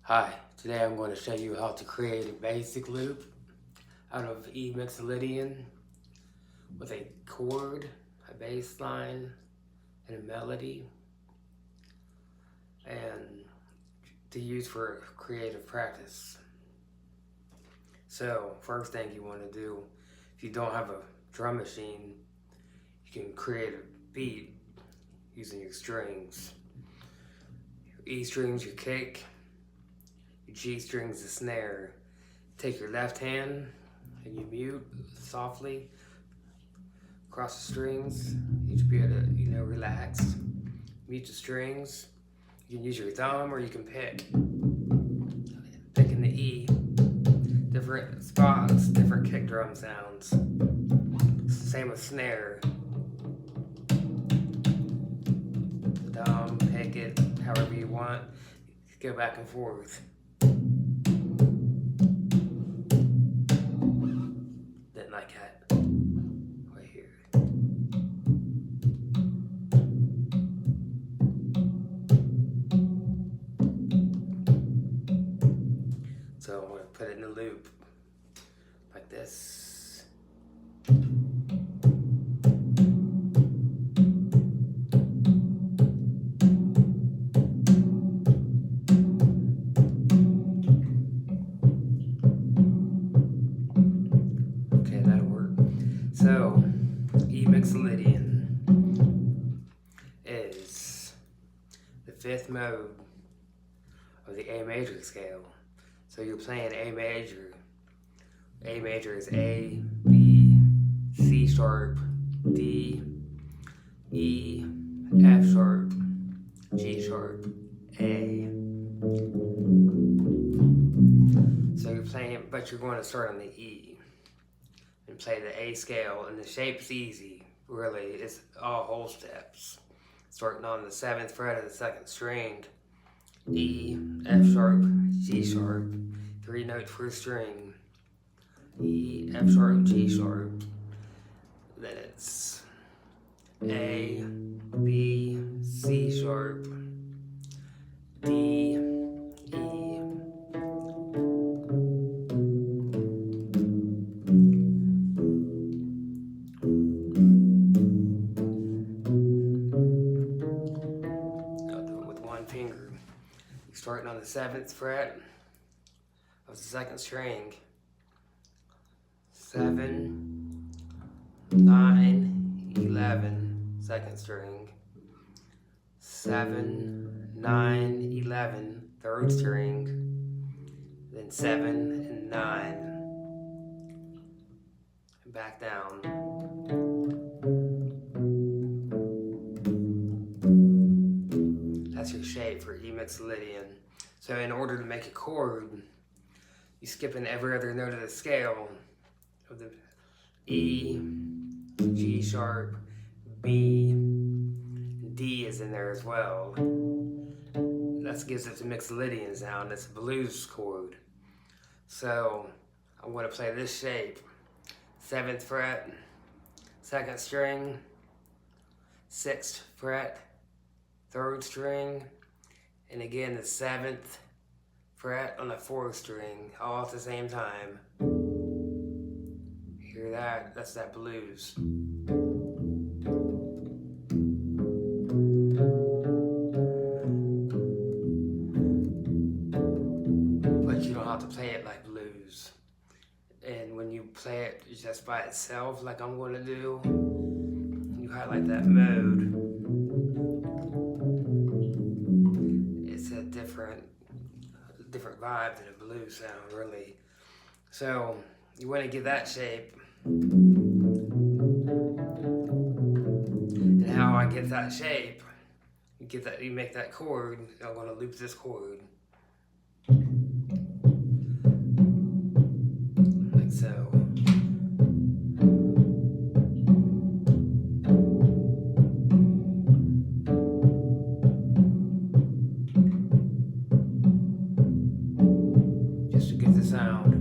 Hi, today I'm going to show you how to create a basic loop out of E Mixolydian with a chord, a bass line, and a melody, and to use for creative practice. So, first thing you want to do, if you don't have a drum machine, you can create a beat using your strings. Your E strings, your kick, your G string's the snare. Take your left hand and you mute softly across the strings. You should be able to, relax. Mute the strings. You can use your thumb or you can pick. Picking the E, different spots, different kick drum sounds. Same with snare. Thumb, pick it, however you want. Go back and forth. Then like that, right here. So I'm going to put it in a loop like this. Okay, that'll work. So, E Mixolydian is the fifth mode of the A major scale. So you're playing A major. A major is A, B, C sharp, D, E, F sharp, G sharp, A. So you're playing, but you're going to start on the E and play the A scale, and the shape's easy, really. It's all whole steps. Starting on the 7th fret of the 2nd string, E, F sharp, G sharp, 3 notes per string, E, F sharp, G sharp. Then it's A, B, C sharp, D, E. I'll do it with one finger. Starting on the 7th fret of the 2nd string. 7, 9, 11, 2nd string. 7, 9, 11, 3rd string. Then 7 and 9. And back down. That's your shape for E Mixolydian. So in order to make a chord, you skip in every other note of the scale of the E, G sharp, B, and D is in there as well. That gives it the Mixolydian sound. It's a blues chord. So I'm going to play this shape. 7th fret, 2nd string, 6th fret, 3rd string, and again the 7th fret on the 4th string, all at the same time. You hear that? That's that blues. But you don't have to play it like blues. And when you play it just by itself, like I'm going to do, you highlight that mode. It's a different vibe than a blues sound, really. So you want to give that shape. And how I get that shape, you make that chord. I'm going to loop this chord like so. Just to get the sound.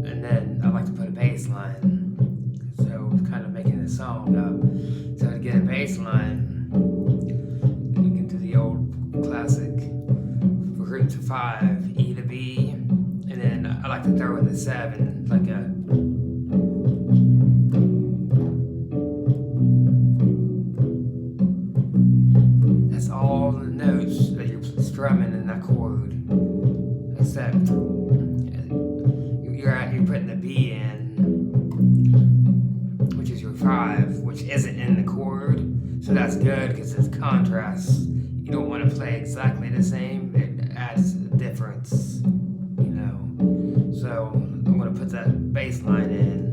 And then I like to put a bass line. So kind of making a song up. So to get a bass line, you can do the old 5, E to B, and then I like to throw in the 7, like a. That's all the notes that you're strumming in that chord, except you're putting the B in, which is your 5, which isn't in the chord, so that's good because it's contrast. You don't want to play exactly the same, it adds a difference, you know. So I'm going to put that bass line in.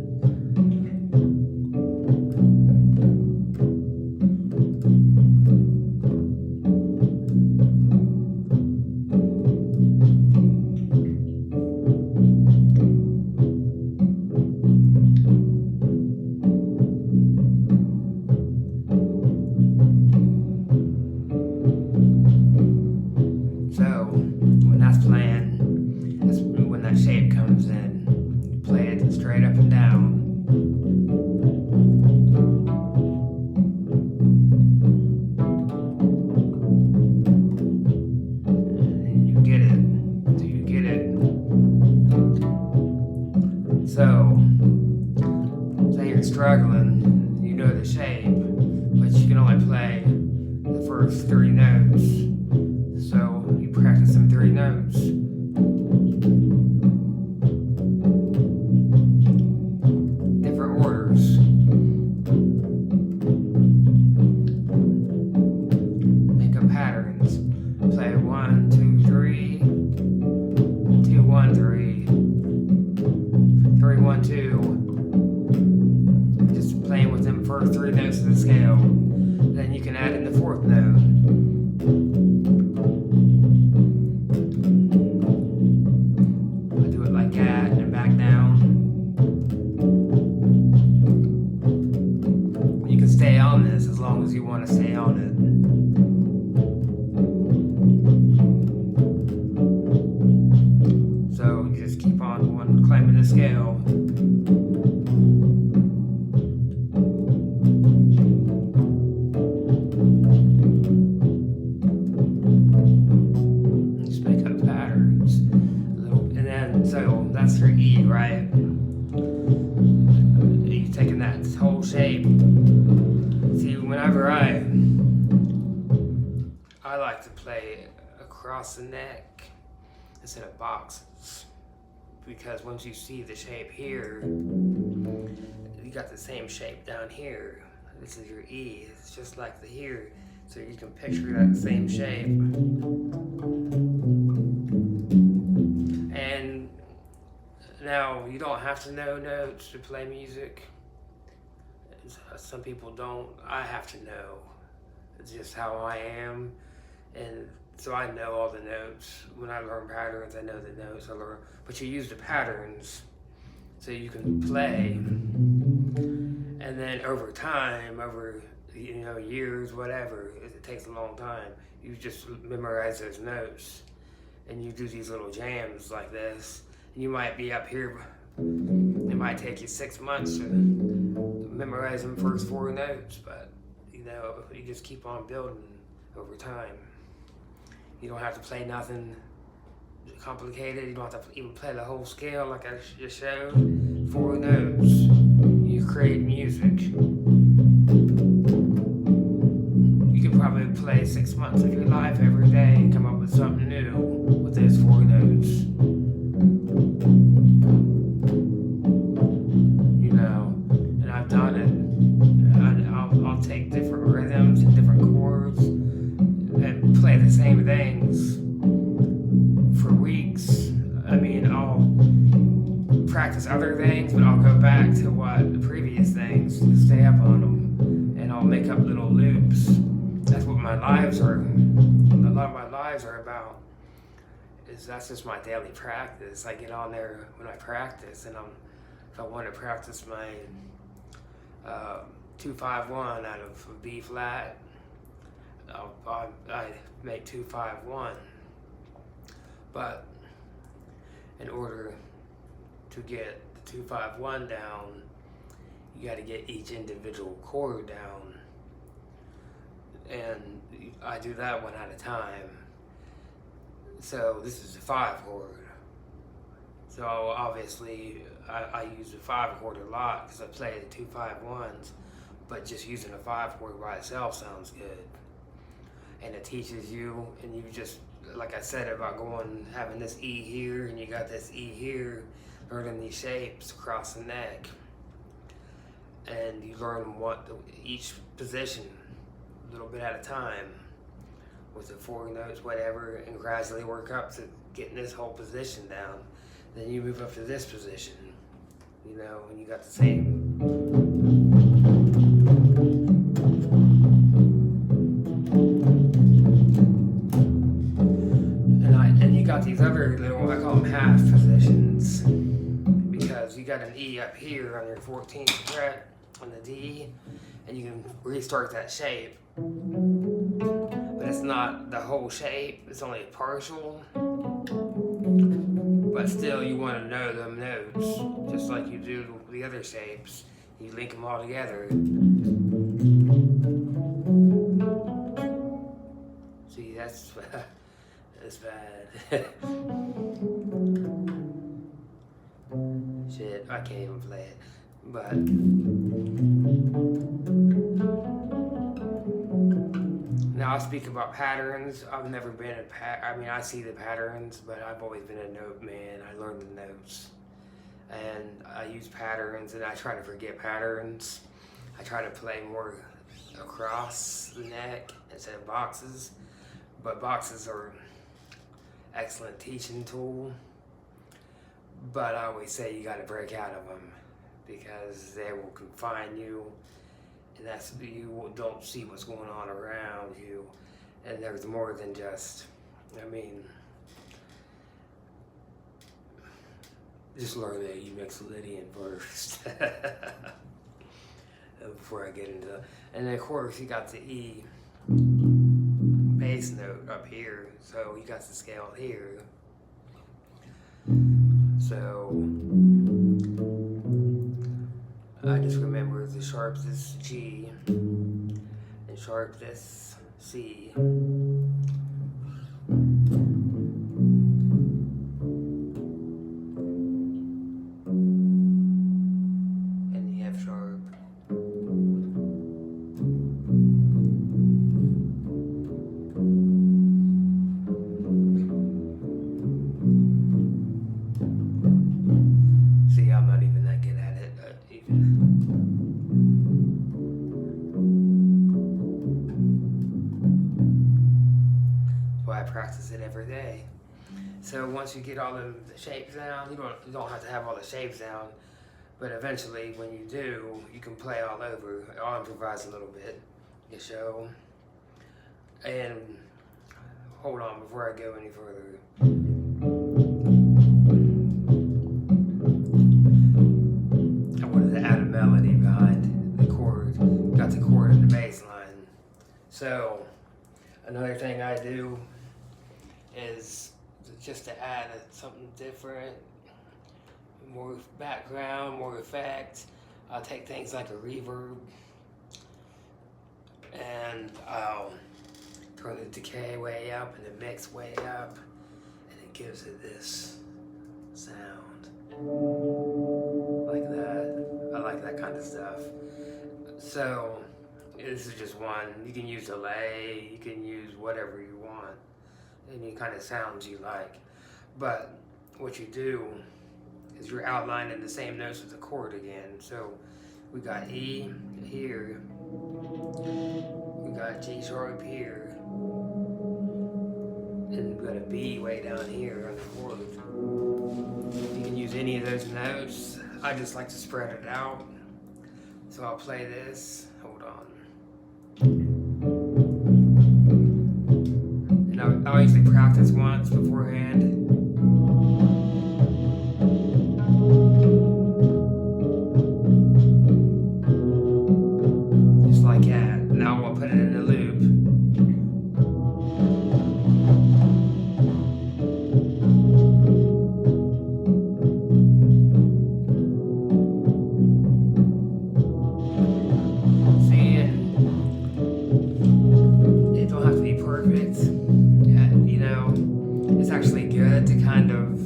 So when that's playing, that's when that shape comes in. You play it straight up and down. And you get it. Do you get it? So, say you're struggling, you know the shape, but you can only play the first 3 notes. So you practice them 3 notes. Different orders. Make up patterns. Play 1, 2, 3, 2, 1, 3, 3, 1, 2. Just playing with them first 3 notes of the scale. Then you can add in the 4th note. Stay on this as long as you want to stay on it. So you just keep on climbing the scale. Just make up patterns. And then, so that's your E, right? You're taking that whole shape. See, whenever I like to play across the neck instead of boxes, because once you see the shape here, you got the same shape down here. This is your E, it's just like the here, so you can picture that same shape. And now, you don't have to know notes to play music. Some people don't. I have to know. It's just how I am. And so I know all the notes. When I learn patterns, I know the notes. But you use the patterns so you can play. And then over time, over years, whatever, it takes a long time, you just memorize those notes. And you do these little jams like this. And you might be up here. It might take you 6 months to memorize them first 4 notes, but you just keep on building over time. You don't have to play nothing complicated. You don't have to even play the whole scale like I just showed. 4 notes. You create music. You could probably play 6 months of your life every day and come up with something new with those 4 notes. And I've done it. I'll take different rhythms and different chords and play the same things for weeks. I mean, I'll practice other things, but I'll go back to the previous things to stay up on them, and I'll make up little loops. That's what my lives are. A lot of my lives are about. That's just my daily practice. I get on there when I practice, and if I want to practice my 2-5-1 out of B flat, I make 2-5-1. But in order to get the 2-5-1 down, you got to get each individual chord down, and I do that one at a time. So this is a 5 chord. So obviously I use the 5 chord a lot because I play the 2 5 1s, but just using a 5 chord by itself sounds good. And it teaches you, and you just, like I said about having this E here, and you got this E here, learning these shapes across the neck. And you learn each position a little bit at a time with the 4 notes, whatever, and gradually work up to getting this whole position down. Then you move up to this position, you know, and you got the same. And you got these other little, I call them half positions, because you got an E up here on your 14th fret on the D, and you can restart that shape. But it's not the whole shape, it's only a partial. But still, you want to know them notes, just like you do the other shapes. You link them all together. See, that's bad. Shit, I can't even play it. But now I'll speak about patterns. I've never been I mean, I see the patterns, but I've always been a note man. I learned the notes. And I use patterns, and I try to forget patterns. I try to play more across the neck instead of boxes. But boxes are excellent teaching tool. But I always say you got to break out of them, because they will confine you, and you don't see what's going on around you. And there's more than just, I mean, just learn the E Mixolydian first before I get into it. And then of course you got the E bass note up here, so you got the scale here. So I just remember the sharp this G and sharp this C. And the F sharp. See, I'm not even that good at it, That's why I practice it every day. So once you get all the shapes down, you don't have to have all the shapes down, but eventually when you do, you can play all over. I'll improvise a little bit to show. And hold on before I go any further. I wanted to add a melody behind the chord. Got the chord and the bass line. So another thing I do is just to add something different, more background, more effect. I'll take things like a reverb and I'll turn the decay way up and the mix way up, and it gives it this sound like that. I like that kind of stuff. So this is just one. You can use delay, you can use whatever you want, any kind of sounds you like. But what you do is you're outlining the same notes with the chord again. So we got E here, we got G sharp here, and we got a B way down here on the chord. You can use any of those notes. I just like to spread it out. So I'll play this. Hold on. And I'll usually practice once beforehand. Just like that. Now I'll put it in the loop. it's actually good to kind of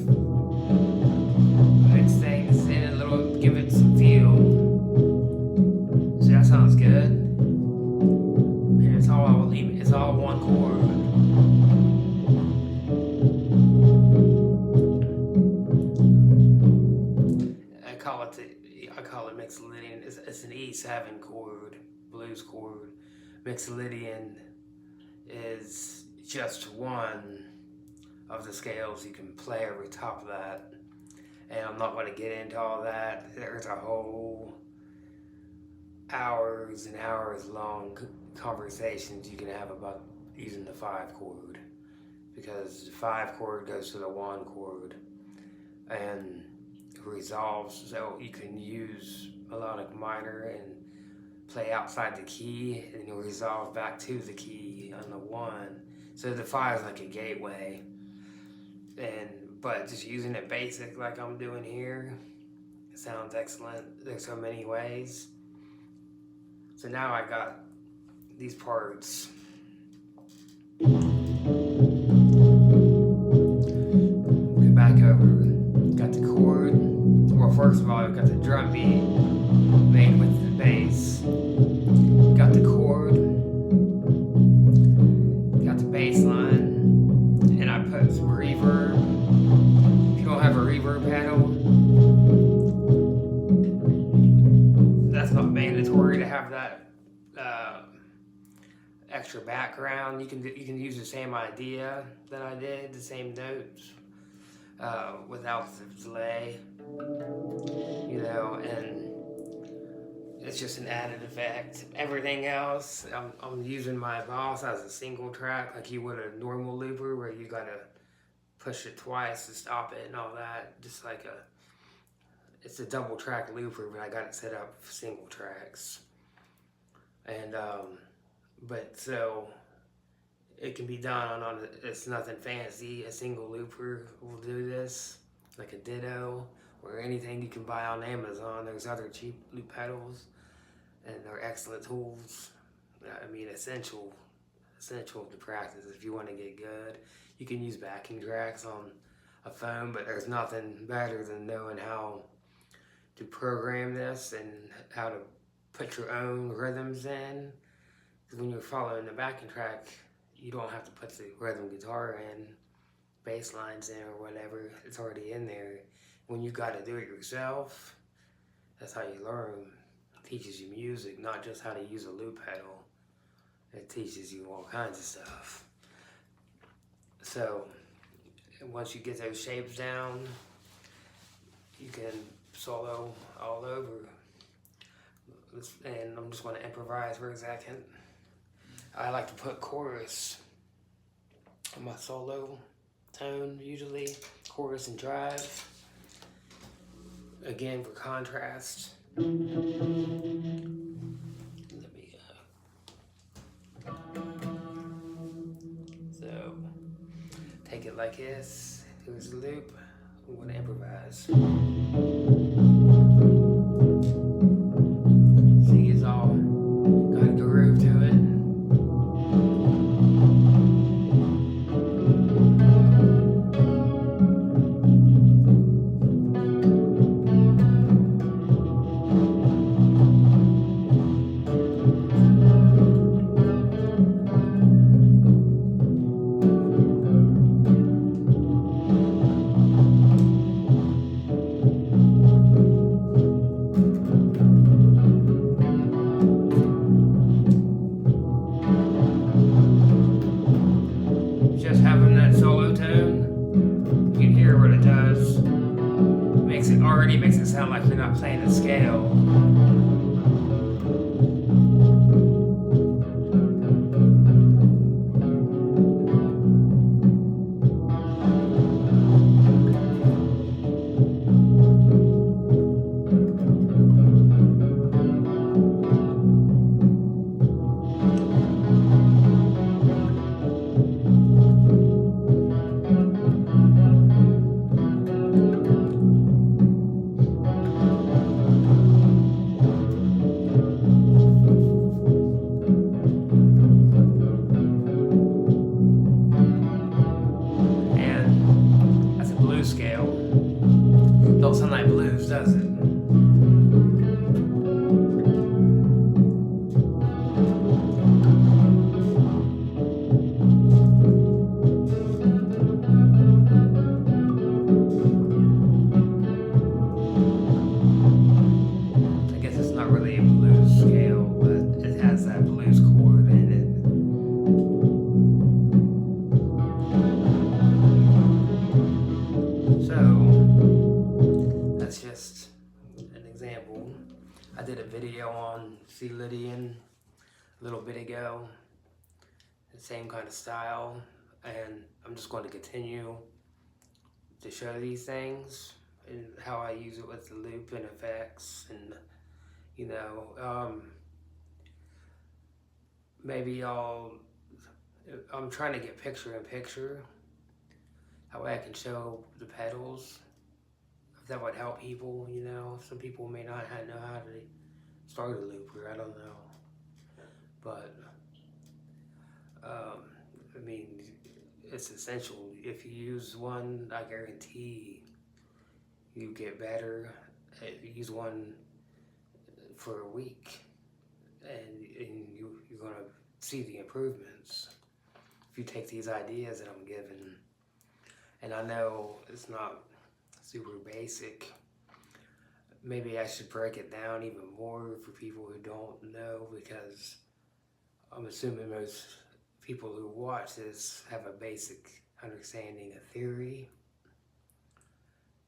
mix things in a little, give it some feel. So that sounds good. And it's all one chord. I call it Mixolydian. It's an E7 chord, blues chord. Mixolydian is just one of the scales you can play over top of that. And I'm not going to get into all that. There's a whole hours and hours long conversations you can have about using the 5 chord, because the 5 chord goes to the 1 chord and resolves, so you can use melodic minor and play outside the key and you'll resolve back to the key on the 1. So the 5 is like a gateway, but just using it basic like I'm doing here, it sounds excellent. There's so many ways. So now I got these parts. Go back over. Got the chord. Well, first of all, I've got the drum beat made with the bass. Got the chord. Got the bass line. And I put some reverb. If you don't have a reverb pedal, that's not mandatory to have that extra background. You can use the same idea that I did, the same notes, without the delay, and it's just an added effect. Everything else, I'm using my Boss as a single track, like you would a normal looper, where you gotta push it twice to stop it and all that. Just like it's a double track looper, but I got it set up for single tracks. And but so it can be done on it's nothing fancy. A single looper will do this, like a Ditto or anything you can buy on Amazon. There's other cheap loop pedals, and they're excellent tools. I mean, essential to practice if you want to get good. You can use backing tracks on a phone, but there's nothing better than knowing how to program this and how to put your own rhythms in. Because when you're following the backing track, you don't have to put the rhythm guitar in, bass lines in, or whatever. It's already in there. When you got to do it yourself, that's how you learn. It teaches you music, not just how to use a loop pedal. It teaches you all kinds of stuff. So once you get those shapes down, you can solo all over. And I'm just going to improvise for a second. I like to put chorus on my solo tone, usually chorus and drive. Again, for contrast. Let me so take it like this. Here's the loop. I'm going to improvise. See, it's all got a groove to it. Just having that solo tone, you can hear what it does. Already makes it sound like you're not playing a scale. does it. I guess it's not really a blues scale, but it has that blues chord in it. So, that's just an example. I did a video on Mixolydian a little bit ago, the same kind of style, and I'm just going to continue to show these things and how I use it with the loop and effects, and you know, maybe I'm trying to get picture in picture, that way I can show the pedals, if that would help people, you know. Some people may not know how to start a looper, I don't know, but I mean, it's essential. If you use one, I guarantee you get better. Use one for a week, and you're going to see the improvements if you take these ideas that I'm giving. And I know it's not super basic. Maybe I should break it down even more for people who don't know, because I'm assuming most people who watch this have a basic understanding of theory,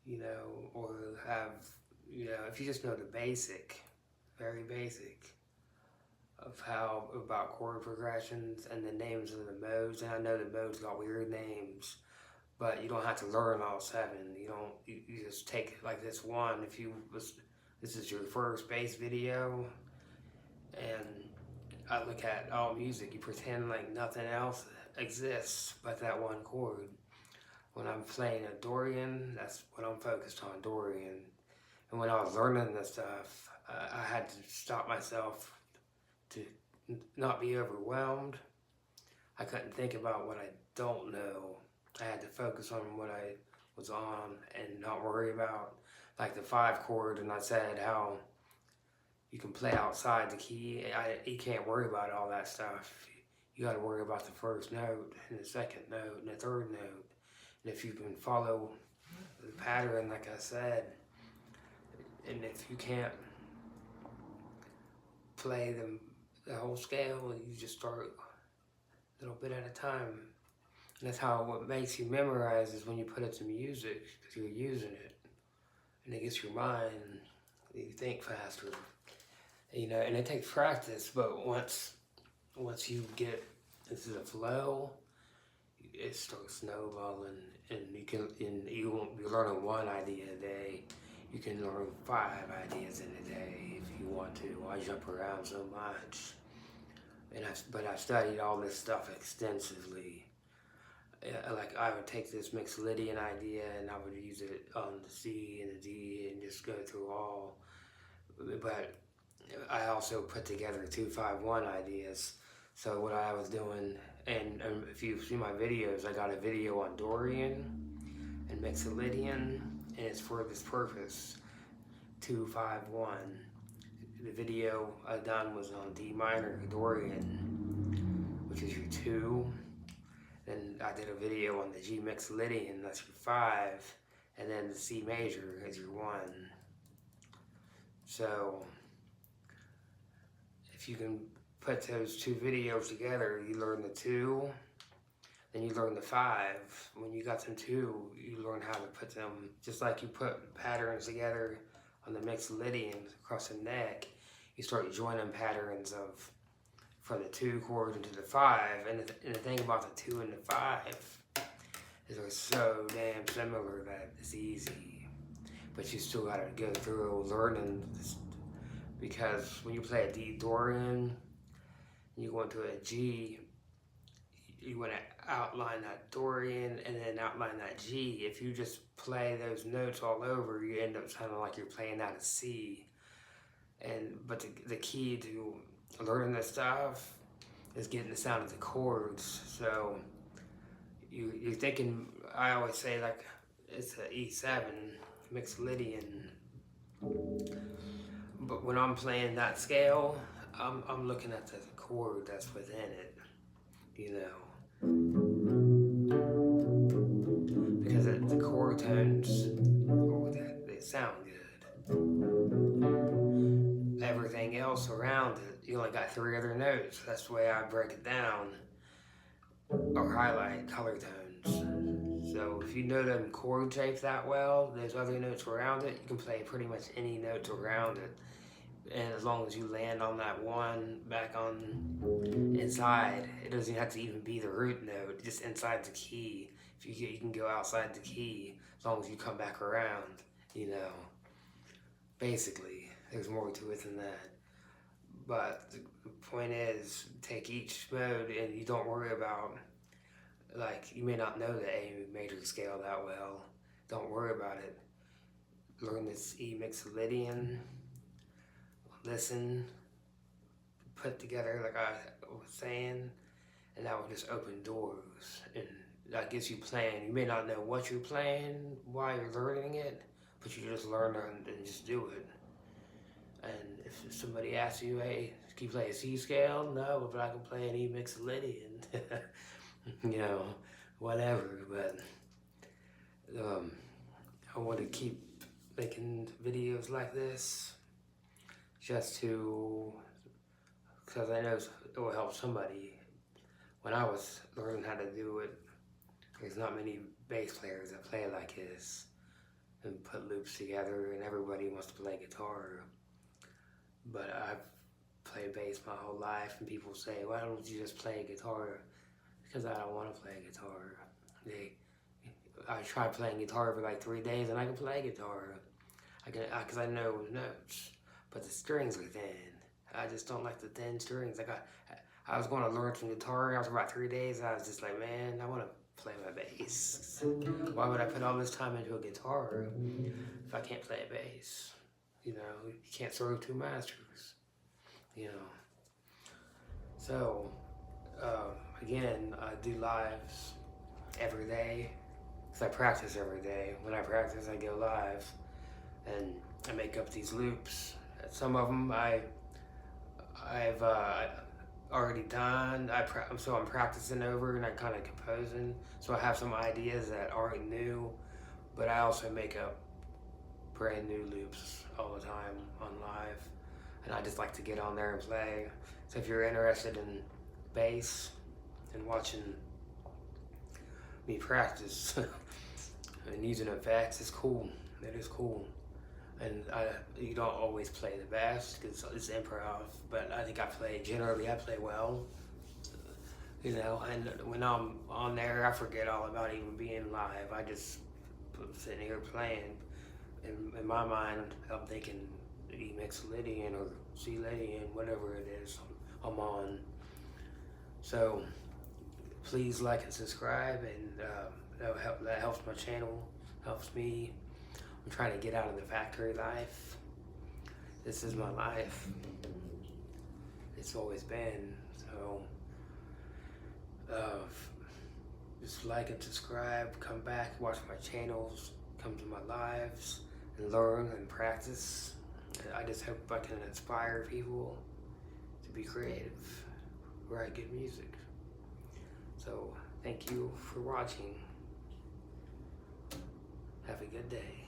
you know, or have, you know, if you just know the basic, very basic, of how, about chord progressions and the names of the modes. And I know the modes got weird names, but you don't have to learn all 7. You just take like this one. This is your first bass video, and I look at all music, you pretend like nothing else exists but that one chord. When I'm playing a Dorian, that's what I'm focused on, Dorian. And when I was learning this stuff, I had to stop myself to not be overwhelmed. I couldn't think about what I don't know. I had to focus on what I was on and not worry about, like the 5 chord, and I said how you can play outside the key. You can't worry about all that stuff. You got to worry about the first note and the second note and the third note. And if you can follow the pattern, like I said, and if you can't play the whole scale, you just start a little bit at a time. And that's how what makes you memorize is when you put it to music, because you're using it, and it gets your mind, you think faster. You know, and it takes practice, but once you get into the flow, it starts snowballing, and you won't be learning 1 idea a day. You can learn 5 ideas in a day if you want to. I jump around so much, but I studied all this stuff extensively. Like I would take this Mixolydian idea and I would use it on the C and the D and just go through all. But I also put together 2-5-1 ideas. So what I was doing, and if you see my videos, I got a video on Dorian and Mixolydian, and it's for this purpose, 2-5-1. The video I done was on D minor Dorian, which is your 2. Then I did a video on the G Mixolydian, that's your 5, and then the C major is your 1. So if you can put those 2 videos together, you learn the 2, then you learn the 5. When you got them 2, you learn how to put them, just like you put patterns together on the Mixolydian across the neck, you start joining patterns from the 2 chord into the 5, and the thing about the 2 and the 5 is they're so damn similar that it's easy. But you still gotta go through learning this, because when you play a D Dorian, and you go into a G, you wanna outline that Dorian and then outline that G. If you just play those notes all over, you end up sounding like you're playing out a C. But the key to learning this stuff is getting the sound of the chords. So you're thinking, I always say, like, it's an E7 Mixolydian, But when I'm playing that scale, I'm looking at the chord that's within it, you know, because the chord tones, oh, they sound good. Everything else around it, you only got 3 other notes. That's the way I break it down or highlight color tones. So if you know them chord shapes that well, those other notes around it, you can play pretty much any notes around it. And as long as you land on that one back on inside, it doesn't have to even be the root note, just inside the key. If you can go outside the key as long as you come back around, you know. Basically, there's more to it than that. But the point is, take each mode and you don't worry about, like, you may not know the A major scale that well. Don't worry about it. Learn this E Mixolydian. Listen, put together like I was saying, and that will just open doors, and that gets you playing. You may not know what you're playing while you're learning it, but you just learn it and just do it. And if somebody asks you, hey, can you play a C scale? No, but I can play an E Mixolydian. You know, whatever, but I want to keep making videos like this just to, because I know it will help somebody. When I was learning how to do it, there's not many bass players that play like this and put loops together, and everybody wants to play guitar. But I've played bass my whole life, and people say, why don't you just play guitar? Because I don't want to play guitar. I tried playing guitar for like 3 days, and I can play guitar. Because I know notes, but the strings are thin. I just don't like the thin strings. I was going to learn some guitar after about 3 days. I was just like, man, I want to play my bass. Why would I put all this time into a guitar if I can't play a bass? You know, you can't serve 2 masters. You know. So, again, I do lives every day. Because I practice every day. When I practice, I go live. And I make up these loops. Some of them I've already done. So I'm practicing over and I'm kind of composing. So I have some ideas that aren't new, but I also make up brand new loops all the time on live. And I just like to get on there and play. So if you're interested in bass and watching me practice and using effects, it's cool. It is cool. And you don't always play the best because it's improv, but I think generally I play well, you know, and when I'm on there, I forget all about even being live. I just sitting here playing. In my mind, I'm thinking E Mixolydian or C Lydian, whatever it is I'm on. So please like and subscribe, and that helps my channel, helps me. I'm trying to get out of the factory life. This is my life. It's always been. So just like and subscribe, come back, watch my channels, come to my lives, and learn and practice. I just hope I can inspire people to be creative, write good music. So thank you for watching. Have a good day.